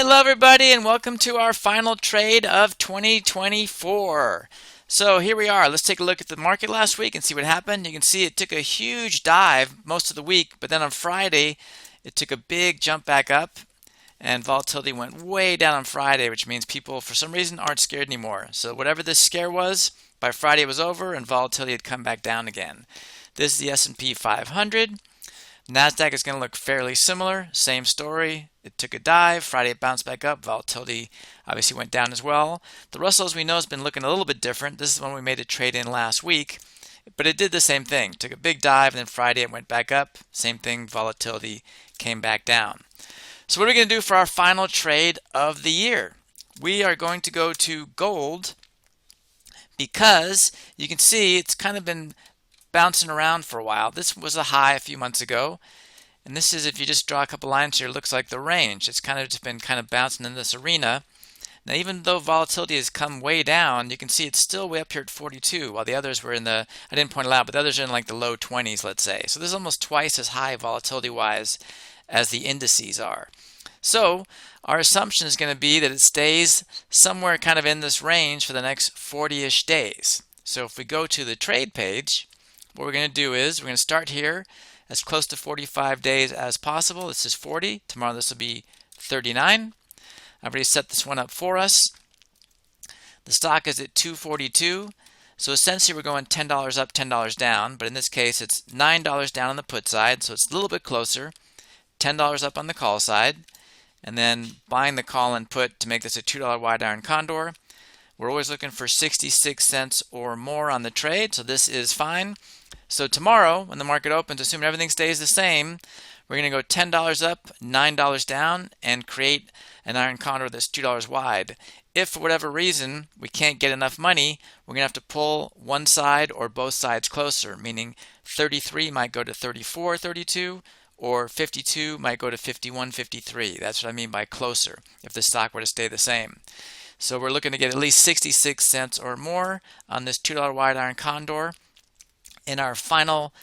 Hello everybody and welcome to our final trade of 2024. So here we are. Let's take a look at the market last week and see what happened. You can see it took a huge dive most of the week, but then on Friday it took a big jump back up and volatility went way down on Friday, which means people for some reason aren't scared anymore. So whatever this scare was, by Friday it was over and volatility had come back down again. This is the S&P 500. NASDAQ is going to look fairly similar, same story. It took a dive, Friday it bounced back up, volatility obviously went down as well. The Russell, as we know, has been looking a little bit different. This is one we made a trade in last week, but it did the same thing. Took a big dive and then Friday it went back up, same thing, volatility came back down. So what are we going to do for our final trade of the year? We are going to go to gold because you can see it's kind of been bouncing around for a while. This was a high a few months ago, and this is, if you just draw a couple lines here, it looks like the range. It's kind of just been kind of bouncing in this arena. Now even though volatility has come way down, you can see it's still way up here at 42, while the others were in the, I didn't point it out, but the others are in like the low 20s, let's say. So this is almost twice as high volatility wise as the indices are. So our assumption is going to be that it stays somewhere kind of in this range for the next 40-ish days. So if we go to the trade page, what we're going to do is we're going to start here as close to 45 days as possible. This is 40. Tomorrow this will be 39. I've already set this one up for us. The stock is at 242. So essentially we're going $10 up, $10 down. But in this case it's $9 down on the put side. So it's a little bit closer. $10 up on the call side. And then buying the call and put to make this a $2 wide iron condor. We're always looking for 66 cents or more on the trade. So this is fine. So tomorrow, when the market opens, assuming everything stays the same, we're going to go $10 up, $9 down, and create an iron condor that's $2 wide. If for whatever reason we can't get enough money, we're going to have to pull one side or both sides closer, meaning 33 might go to 34.32, or 52 might go to 51.53. That's what I mean by closer, if the stock were to stay the same. So we're looking to get at least 66 cents or more on this $2 wide iron condor in our final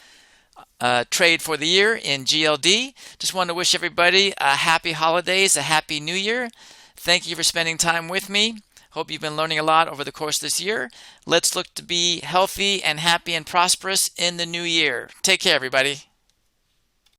trade for the year in GLD. Just wanted to wish everybody a happy holidays, a happy new year. Thank you for spending time with me. Hope you've been learning a lot over the course of this year. Let's look to be healthy and happy and prosperous in the new year. Take care, everybody.